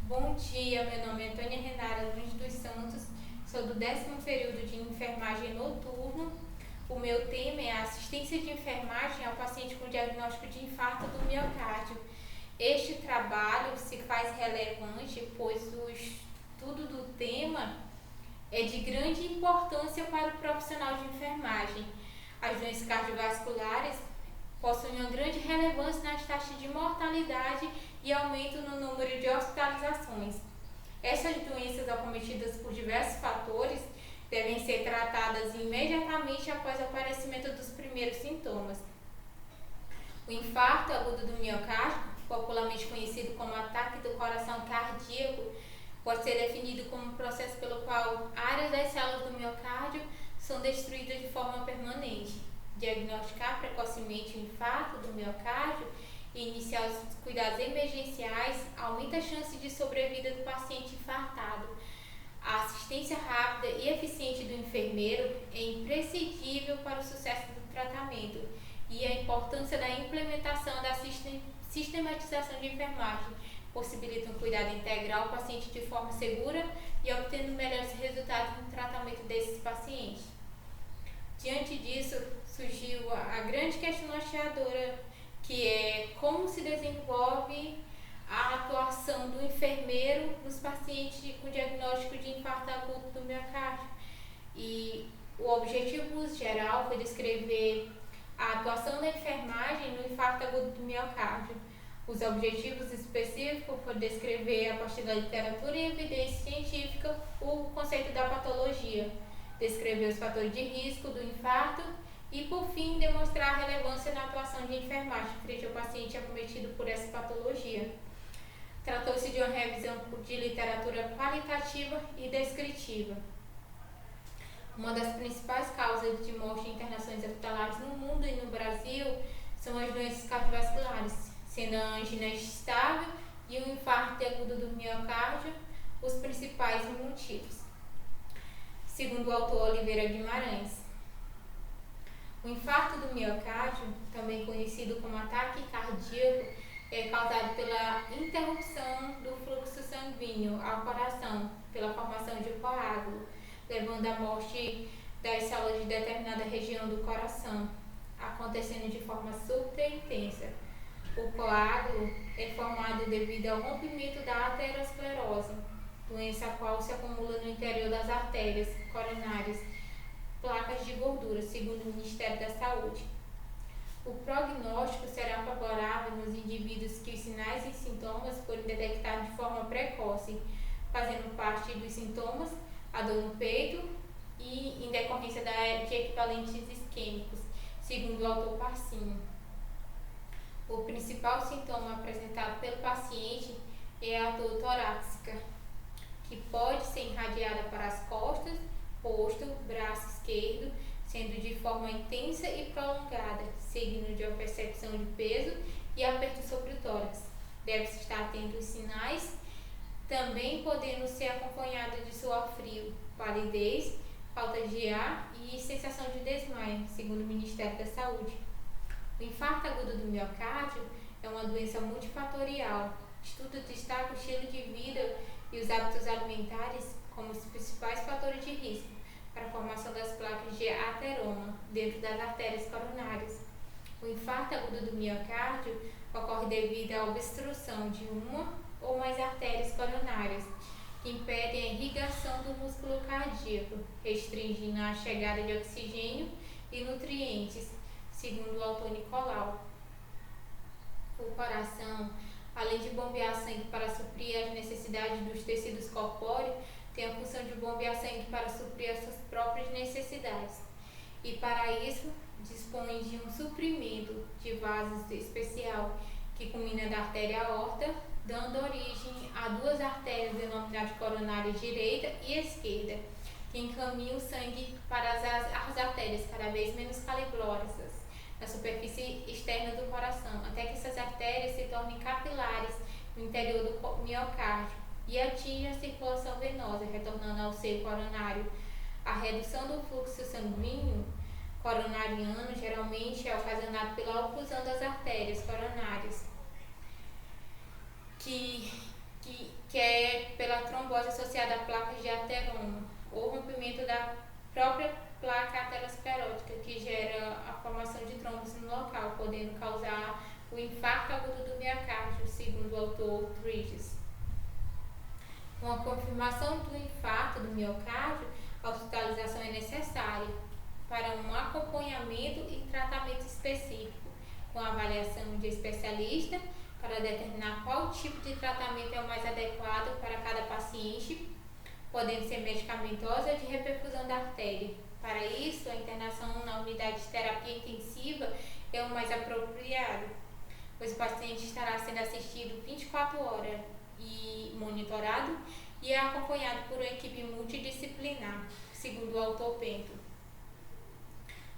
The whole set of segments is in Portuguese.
Bom dia, meu nome é Antônia Renara Nunes dos Santos, sou do 10º período de enfermagem noturno. O meu tema é a assistência de enfermagem ao paciente com diagnóstico de infarto do miocárdio. Este trabalho se faz relevante, pois o estudo do tema é de grande importância para o profissional de enfermagem. As doenças cardiovasculares possuem uma grande relevância nas taxas de mortalidade e aumento no número de hospitalizações. Essas doenças, acometidas por diversos fatores, devem ser tratadas imediatamente após o aparecimento dos primeiros sintomas. O infarto agudo do miocárdio, popularmente conhecido como ataque do coração cardíaco, pode ser definido como um processo pelo qual áreas das células do miocárdio são destruídas de forma permanente. Diagnosticar precocemente o infarto do miocárdio e iniciar os cuidados emergenciais aumenta a chance de sobrevida do paciente infartado. A assistência rápida e eficiente do enfermeiro é imprescindível para o sucesso do tratamento e a importância da implementação da sistematização de enfermagem possibilita um cuidado integral ao paciente de forma segura e obtendo melhores resultados no tratamento desses pacientes. Diante disso, surgiu a grande questão norteadora, que é como se desenvolve a atuação do enfermeiro nos pacientes com diagnóstico de infarto agudo do miocárdio. E o objetivo geral foi descrever a atuação da enfermagem no infarto agudo do miocárdio. Os objetivos específicos foram descrever, a partir da literatura e evidência científica, o conceito da patologia, descrever os fatores de risco do infarto e, por fim, demonstrar a relevância na atuação de enfermagem frente ao paciente acometido por essa patologia. Tratou-se de uma revisão de literatura qualitativa e descritiva. Uma das principais causas de morte e internações hospitalares no mundo e no Brasil são as doenças cardiovasculares, sendo a angina estável e o infarto agudo do miocárdio os principais motivos. Segundo o autor Oliveira Guimarães, o infarto do miocárdio, também conhecido como ataque cardíaco, é causado pela interrupção do fluxo sanguíneo ao coração, pela formação de coágulo, levando à morte das células de determinada região do coração, acontecendo de forma súbita e intensa. O coágulo é formado devido ao rompimento da aterosclerose, doença a qual se acumula no interior das artérias coronárias, placas de gordura, segundo o Ministério da Saúde. O prognóstico será favorável nos indivíduos que os sinais e sintomas forem detectados de forma precoce, fazendo parte dos sintomas a dor no peito e em decorrência de equivalentes isquêmicos, segundo o autor Parcinho. O principal sintoma apresentado pelo paciente é a dor torácica, que pode ser irradiada para as costas, rosto, braço esquerdo, sendo de forma intensa e prolongada, seguindo de uma percepção de peso e aperto sobre o tórax. Deve-se estar atento aos sinais, também podendo ser acompanhada de suor frio, palidez, falta de ar e sensação de desmaio, segundo o Ministério da Saúde. O infarto agudo do miocárdio é uma doença multifatorial. O estudo destaca o estilo de vida e os hábitos alimentares como os principais fatores de risco para a formação das placas de ateroma dentro das artérias coronárias. O infarto agudo do miocárdio ocorre devido à obstrução de uma ou mais artérias coronárias, que impedem a irrigação do músculo cardíaco, restringindo a chegada de oxigênio e nutrientes, segundo o autor Nicolau. O coração, além de bombear sangue para suprir as necessidades dos tecidos corpóreos, tem a função de bombear sangue para suprir as suas próprias necessidades. E para isso, dispõe de um suprimento de vasos especial que culmina da artéria aorta, dando origem a duas artérias denominadas coronárias direita e esquerda, que encaminham o sangue para as artérias cada vez menos calibrosas na superfície externa do coração, até que essas artérias se tornem capilares no interior do miocárdio e atingem a circulação venosa, retornando ao seio coronário. A redução do fluxo sanguíneo coronariano geralmente é ocasionada pela oclusão das artérias coronárias, que é a trombose associada a placas de ateroma, ou rompimento da própria placa aterosclerótica, que gera a formação de trombos no local, podendo causar o infarto agudo do miocárdio, segundo o autor Bridges. Com a confirmação do infarto do miocárdio, a hospitalização é necessária para um acompanhamento e tratamento específico, com avaliação de especialista para determinar qual tipo de tratamento é o mais adequado para cada paciente, podendo ser medicamentosa ou de reperfusão da artéria. Para isso, a internação na unidade de terapia intensiva é o mais apropriado, pois o paciente estará sendo assistido 24 horas e monitorado e é acompanhado por uma equipe multidisciplinar, segundo o autor Pento.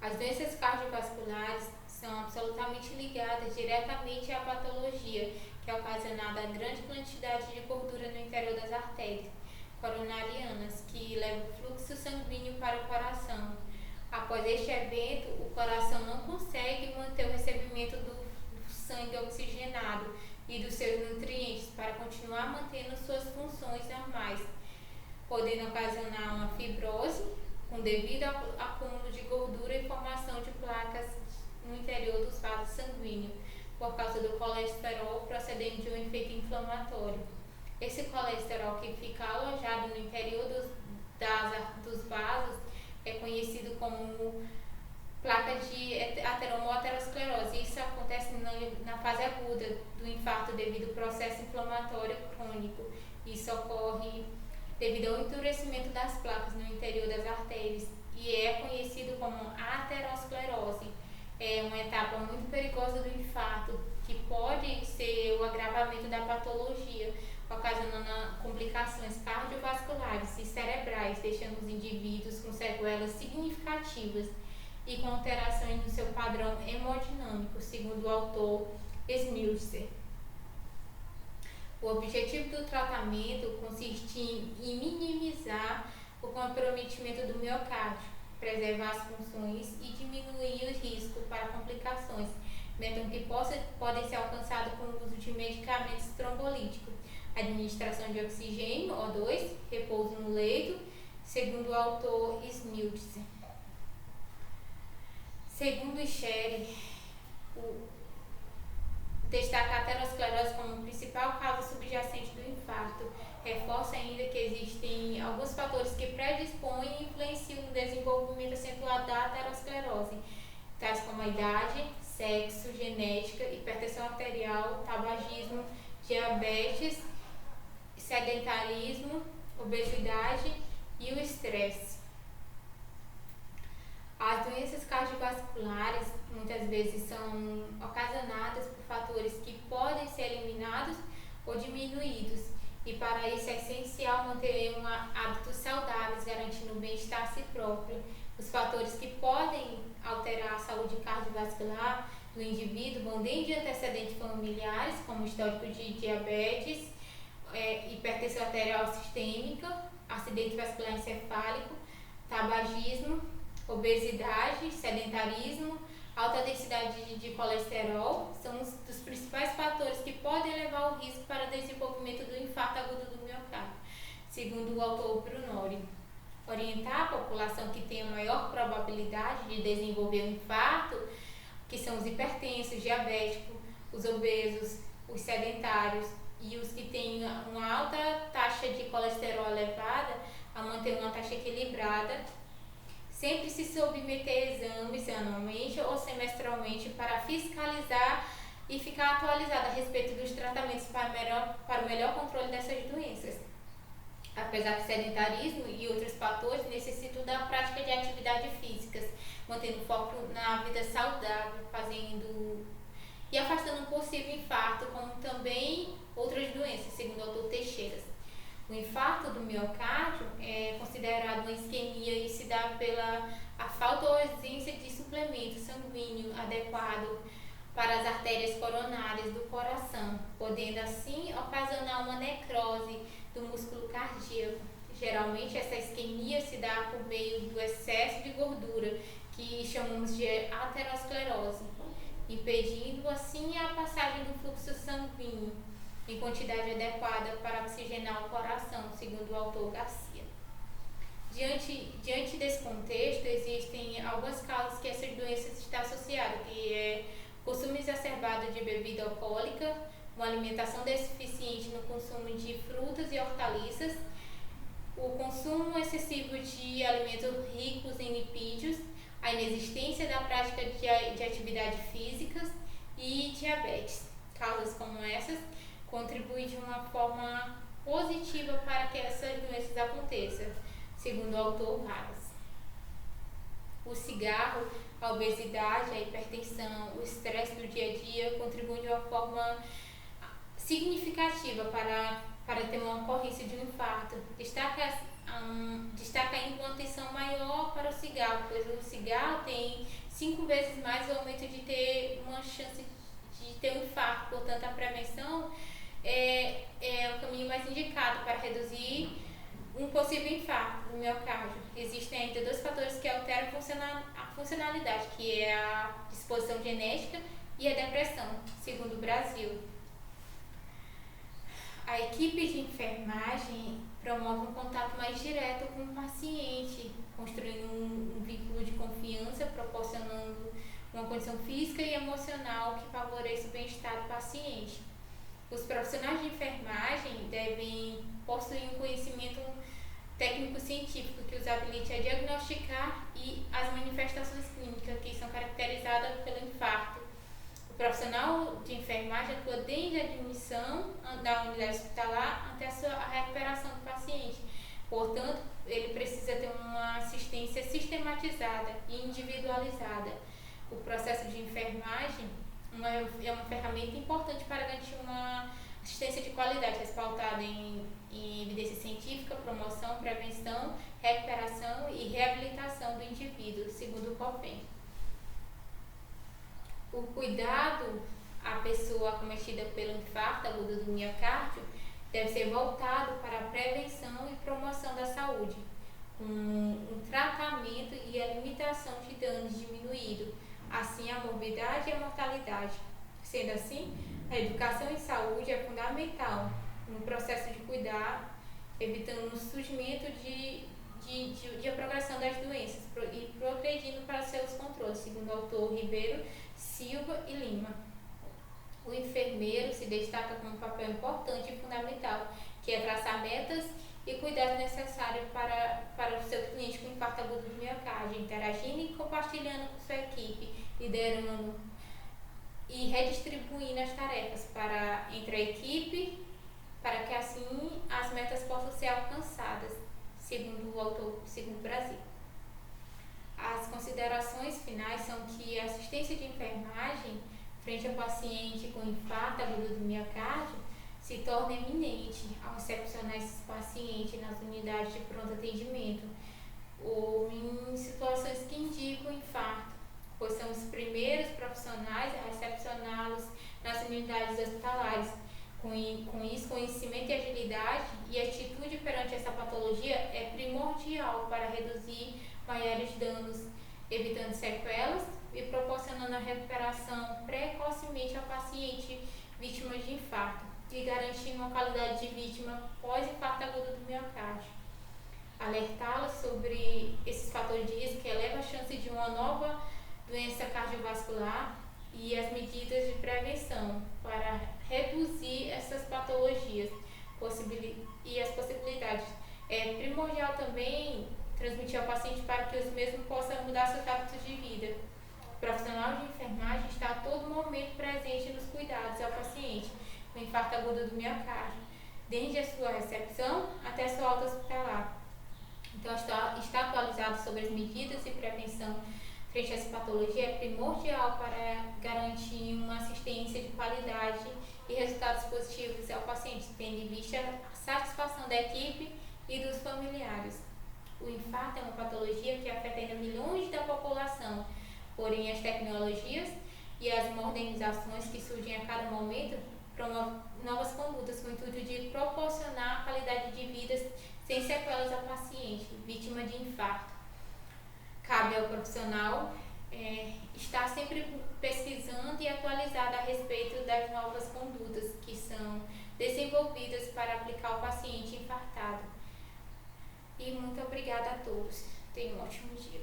As doenças cardiovasculares são absolutamente ligadas diretamente à patologia, que é ocasionada a grande quantidade de gordura no interior das artérias coronarianas, que leva o fluxo sanguíneo para o coração. Após este evento, o coração não consegue manter o recebimento do sangue oxigenado e dos seus nutrientes para continuar mantendo suas funções normais, podendo ocasionar uma fibrose com devido acúmulo de gordura e formação de placas no interior dos vasos sanguíneos, por causa do colesterol procedente de um efeito inflamatório. Esse colesterol que fica alojado no interior dos vasos é conhecido como placa de ateroma ou aterosclerose. Isso acontece na fase aguda do infarto devido ao processo inflamatório crônico. Isso ocorre devido ao endurecimento das placas no interior das artérias e é conhecido como aterosclerose. É uma etapa muito perigosa do infarto, que pode ser o agravamento da patologia, ocasionando complicações cardiovasculares e cerebrais, deixando os indivíduos com sequelas significativas e com alterações no seu padrão hemodinâmico, segundo o autor Schmilzer. O objetivo do tratamento consiste em minimizar o comprometimento do miocárdio, preservar as funções e diminuir o risco para complicações, método que podem ser alcançados com o uso de medicamentos trombolíticos, administração de oxigênio, O2, repouso no leito, segundo o autor Schmilzer. Segundo Sherry, destaca a aterosclerose como principal causa subjacente do infarto. Reforça ainda que existem alguns fatores que predispõem e influenciam no desenvolvimento acentuado da aterosclerose, tais como a idade, sexo, genética, hipertensão arterial, tabagismo, diabetes, sedentarismo, obesidade e o estresse. As doenças cardiovasculares muitas vezes são ocasionadas por fatores que podem ser eliminados ou diminuídos, e para isso é essencial manter hábitos saudáveis, garantindo o bem-estar a si próprio. Os fatores que podem alterar a saúde cardiovascular do indivíduo vão desde antecedentes familiares, como histórico de diabetes, hipertensão arterial sistêmica, acidente vascular encefálico, tabagismo, obesidade, sedentarismo, alta densidade de colesterol, são os dos principais fatores que podem levar ao risco para o desenvolvimento do infarto agudo do miocárdio, segundo o autor Brunori. Orientar a população que tem a maior probabilidade de desenvolver um infarto, que são os hipertensos, diabéticos, os obesos, os sedentários e os que têm uma alta taxa de colesterol elevada, a manter uma taxa equilibrada, sempre se submeter a exames anualmente ou semestralmente para fiscalizar e ficar atualizado a respeito dos tratamentos para o melhor controle dessas doenças. Apesar do sedentarismo e outros fatores, necessitam da prática de atividades físicas, mantendo foco na vida saudável, e afastando um possível infarto, como também outras doenças, segundo o Dr. Teixeira. O infarto do miocárdio é considerado uma isquemia e se dá pela falta ou ausência de suplemento sanguíneo adequado para as artérias coronárias do coração, podendo assim ocasionar uma necrose do músculo cardíaco. Geralmente essa isquemia se dá por meio do excesso de gordura, que chamamos de aterosclerose, impedindo assim a passagem do fluxo sanguíneo. em quantidade adequada para oxigenar o coração, segundo o autor Garcia. Diante desse contexto, existem algumas causas que essas doenças estão associadas, que é consumo exacerbado de bebida alcoólica, uma alimentação deficiente no consumo de frutas e hortaliças, o consumo excessivo de alimentos ricos em lipídios, a inexistência da prática de atividades físicas e diabetes. Causas como essas contribuem de uma forma positiva para que essas doenças aconteçam, segundo o autor Vargas. O cigarro, a obesidade, a hipertensão, o estresse do dia a dia contribuem de uma forma significativa para ter uma ocorrência de um infarto. Destaca ainda uma atenção maior para o cigarro, pois o cigarro tem 5 vezes mais o aumento de ter uma chance de ter um infarto. Portanto, a prevenção é o caminho mais indicado para reduzir um possível infarto no miocárdio. Existem ainda 2 fatores que alteram a funcionalidade, que é a disposição genética e a depressão, segundo o Brasil. A equipe de enfermagem promove um contato mais direto com o paciente, construindo um vínculo de confiança, proporcionando uma condição física e emocional que favoreça o bem-estar do paciente. Os profissionais de enfermagem devem possuir um conhecimento técnico-científico que os habilite a diagnosticar as manifestações clínicas que são caracterizadas pelo infarto. O profissional de enfermagem atua desde a admissão da unidade hospitalar até a recuperação do paciente. Portanto, ele precisa ter uma assistência sistematizada e individualizada. O processo de enfermagem é uma ferramenta importante para garantir uma assistência de qualidade, respaldada em evidência científica, promoção, prevenção, recuperação e reabilitação do indivíduo, segundo o COPEN. O cuidado à pessoa acometida pelo infarto agudo do miocárdio deve ser voltado para a prevenção e promoção da saúde, com um tratamento e a limitação de danos diminuído, assim a morbidade e a mortalidade. Sendo assim, a educação em saúde é fundamental no processo de cuidar, evitando o surgimento de a progressão das doenças e progredindo para seus controles, segundo o autor Ribeiro, Silva e Lima. O enfermeiro se destaca com um papel importante e fundamental, que é traçar metas e cuidados necessários para o seu cliente com infarto agudo do miocárdio, interagindo e compartilhando com sua equipe, liderando e redistribuindo as tarefas entre a equipe, para que assim as metas possam ser alcançadas, segundo o autor, segundo o Brasil. As considerações finais são que a assistência de enfermagem frente ao paciente com infarto agudo do miocárdio se torna eminente ao recepcionar esses pacientes nas unidades de pronto atendimento ou em situações que indicam infarto, pois são os primeiros profissionais a recepcioná-los nas unidades hospitalares. Com isso, conhecimento e agilidade e atitude perante essa patologia é primordial para reduzir maiores danos, evitando sequelas e proporcionando a recuperação precocemente ao paciente vítima de infarto e garantindo uma qualidade de vítima pós-infarto agudo do miocárdio. Alertá-los sobre esses fatores de risco que elevam a chance de uma nova doença cardiovascular e as medidas de prevenção para reduzir essas patologias e as possibilidades. É primordial também transmitir ao paciente para que os mesmos possam mudar seus hábitos de vida. O profissional de enfermagem está a todo momento presente nos cuidados ao paciente com infarto agudo do miocárdio, desde a sua recepção até a sua alta hospitalar. Então, está atualizado sobre as medidas de prevenção frente a essa patologia é primordial para garantir uma assistência de qualidade e resultados positivos ao paciente, tendo em vista a satisfação da equipe e dos familiares. O infarto é uma patologia que afeta ainda milhões da população, porém as tecnologias e as modernizações que surgem a cada momento promovem novas condutas com o intuito de proporcionar qualidade de vida sem sequelas ao paciente vítima de infarto. Cabe ao profissional estar sempre pesquisando e atualizado a respeito das novas condutas que são desenvolvidas para aplicar ao paciente infartado. E muito obrigada a todos. Tenham um ótimo dia.